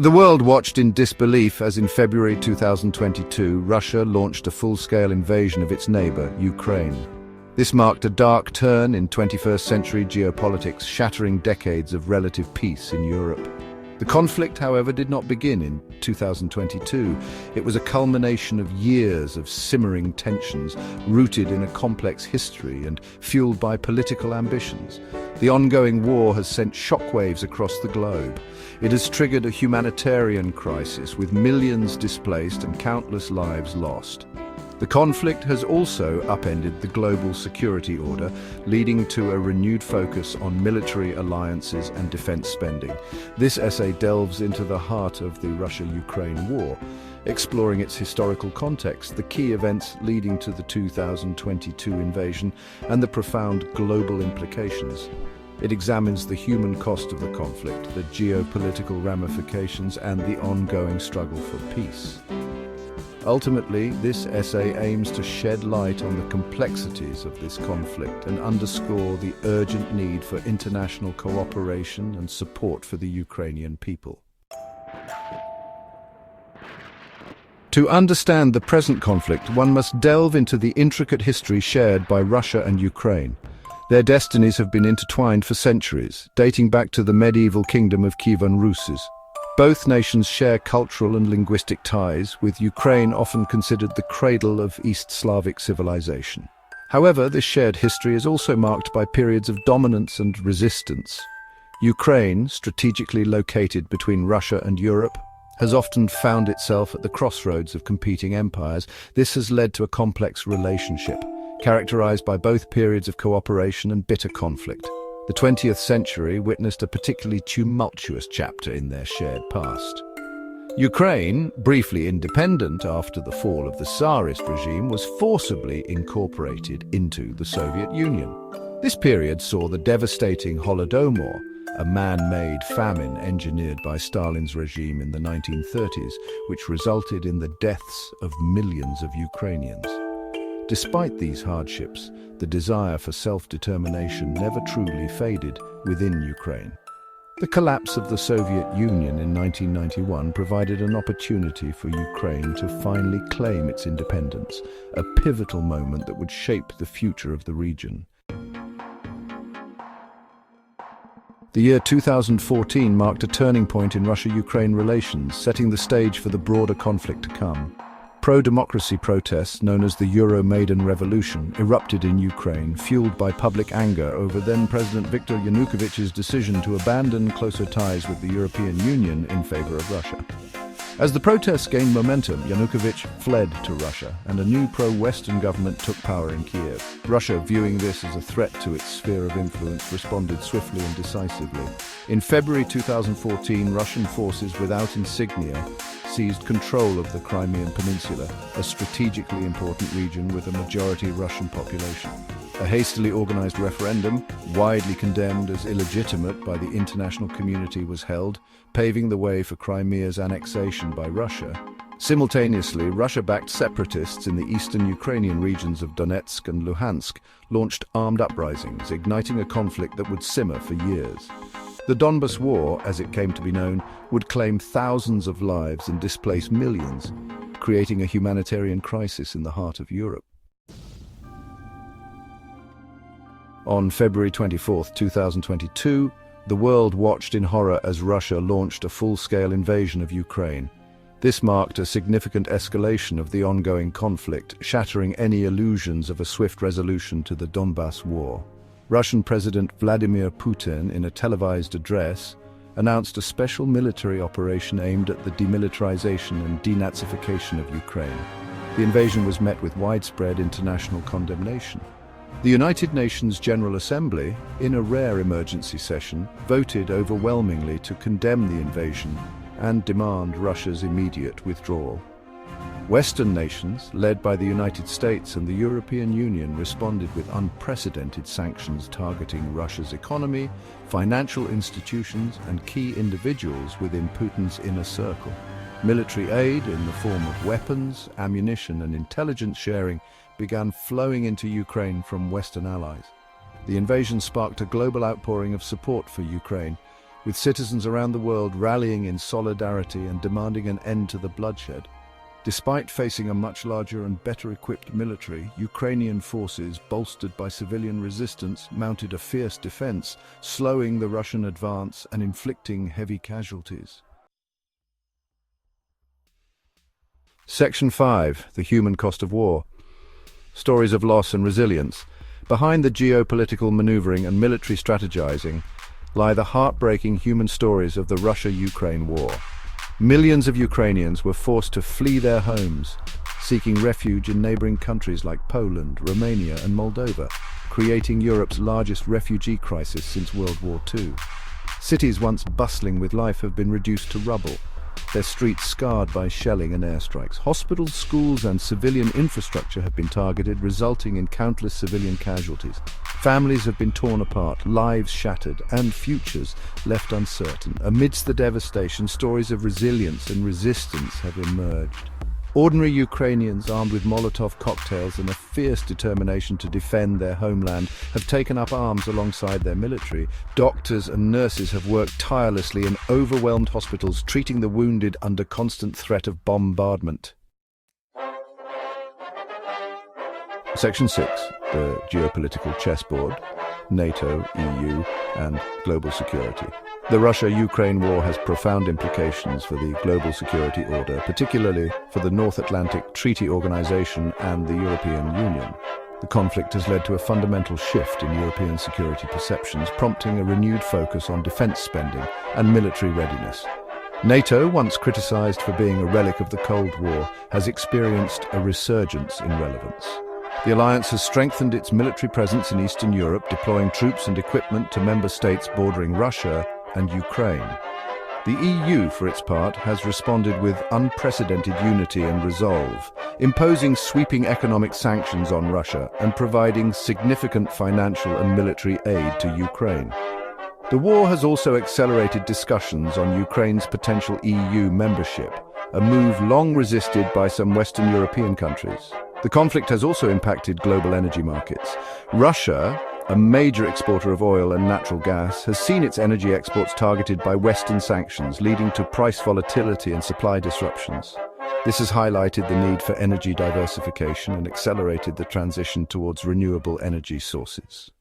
The world watched in disbelief as in February 2022, Russia launched a full-scale invasion of its neighbor, Ukraine. This marked a dark turn in 21st century geopolitics, shattering decades of relative peace in Europe. The conflict, however, did not begin in 2022. It was a culmination of years of simmering tensions, rooted in a complex history and fueled by political ambitions. The ongoing war has sent shockwaves across the globe. It has triggered a humanitarian crisis with millions displaced and countless lives lost. The conflict has also upended the global security order, leading to a renewed focus on military alliances and defense spending. This essay delves into the heart of the Russia-Ukraine war, exploring its historical context, the key events leading to the 2022 invasion, and the profound global implications. It examines the human cost of the conflict, the geopolitical ramifications, and the ongoing struggle for peace. Ultimately, this essay aims to shed light on the complexities of this conflict and underscore the urgent need for international cooperation and support for the Ukrainian people. To understand the present conflict, one must delve into the intricate history shared by Russia and Ukraine. Their destinies have been intertwined for centuries, dating back to the medieval kingdom of Kievan Rus'. Both nations share cultural and linguistic ties, with Ukraine often considered the cradle of East Slavic civilization. However, this shared history is also marked by periods of dominance and resistance. Ukraine, strategically located between Russia and Europe, has often found itself at the crossroads of competing empires. This has led to a complex relationship, characterized by both periods of cooperation and bitter conflict. The 20th century witnessed a particularly tumultuous chapter in their shared past. Ukraine, briefly independent after the fall of the Tsarist regime, was forcibly incorporated into the Soviet Union. This period saw the devastating Holodomor, a man-made famine engineered by Stalin's regime in the 1930s, which resulted in the deaths of millions of Ukrainians. Despite these hardships, the desire for self-determination never truly faded within Ukraine. The collapse of the Soviet Union in 1991 provided an opportunity for Ukraine to finally claim its independence, a pivotal moment that would shape the future of the region. The year 2014 marked a turning point in Russia-Ukraine relations, setting the stage for the broader conflict to come. Pro-democracy protests, known as the Euromaidan Revolution, erupted in Ukraine, fueled by public anger over then-President Viktor Yanukovych's decision to abandon closer ties with the European Union in favor of Russia. As the protests gained momentum, Yanukovych fled to Russia, and a new pro-Western government took power in Kiev. Russia, viewing this as a threat to its sphere of influence, responded swiftly and decisively. In February 2014, Russian forces without insignia seized control of the Crimean Peninsula, a strategically important region with a majority Russian population. A hastily organized referendum, widely condemned as illegitimate by the international community, was held, paving the way for Crimea's annexation by Russia. Simultaneously, Russia-backed separatists in the eastern Ukrainian regions of Donetsk and Luhansk launched armed uprisings, igniting a conflict that would simmer for years. The Donbas War, as it came to be known, would claim thousands of lives and displace millions, creating a humanitarian crisis in the heart of Europe. On February 24, 2022, the world watched in horror as Russia launched a full-scale invasion of Ukraine. This marked a significant escalation of the ongoing conflict, shattering any illusions of a swift resolution to the Donbas War. Russian President Vladimir Putin, in a televised address, announced a special military operation aimed at the demilitarization and denazification of Ukraine. The invasion was met with widespread international condemnation. The United Nations General Assembly, in a rare emergency session, voted overwhelmingly to condemn the invasion and demand Russia's immediate withdrawal. Western nations, led by the United States and the European Union, responded with unprecedented sanctions targeting Russia's economy, financial institutions, and key individuals within Putin's inner circle. Military aid in the form of weapons, ammunition, and intelligence sharing began flowing into Ukraine from Western allies. The invasion sparked a global outpouring of support for Ukraine, with citizens around the world rallying in solidarity and demanding an end to the bloodshed. Despite facing a much larger and better equipped military, Ukrainian forces, bolstered by civilian resistance, mounted a fierce defense, slowing the Russian advance and inflicting heavy casualties. Section 5. The Human Cost of War. Stories of loss and resilience. Behind the geopolitical maneuvering and military strategizing lie the heartbreaking human stories of the Russia-Ukraine war. Millions of Ukrainians were forced to flee their homes, seeking refuge in neighboring countries like Poland, Romania, and Moldova, creating Europe's largest refugee crisis since World War II. Cities once bustling with life have been reduced to rubble, their streets scarred by shelling and airstrikes. Hospitals, schools, and civilian infrastructure have been targeted, resulting in countless civilian casualties. Families have been torn apart, lives shattered, and futures left uncertain. Amidst the devastation, stories of resilience and resistance have emerged. Ordinary Ukrainians, armed with Molotov cocktails and a fierce determination to defend their homeland, have taken up arms alongside their military. Doctors and nurses have worked tirelessly in overwhelmed hospitals, treating the wounded under constant threat of bombardment. Section 6. The geopolitical chessboard, NATO, EU, and global security. The Russia-Ukraine war has profound implications for the global security order, particularly for the North Atlantic Treaty Organization and the European Union. The conflict has led to a fundamental shift in European security perceptions, prompting a renewed focus on defense spending and military readiness. NATO, once criticized for being a relic of the Cold War, has experienced a resurgence in relevance. The alliance has strengthened its military presence in Eastern Europe, deploying troops and equipment to member states bordering Russia and Ukraine. The EU, for its part, has responded with unprecedented unity and resolve, imposing sweeping economic sanctions on Russia and providing significant financial and military aid to Ukraine. The war has also accelerated discussions on Ukraine's potential EU membership, a move long resisted by some Western European countries. The conflict has also impacted global energy markets. Russia, a major exporter of oil and natural gas, has seen its energy exports targeted by Western sanctions, leading to price volatility and supply disruptions. This has highlighted the need for energy diversification and accelerated the transition towards renewable energy sources.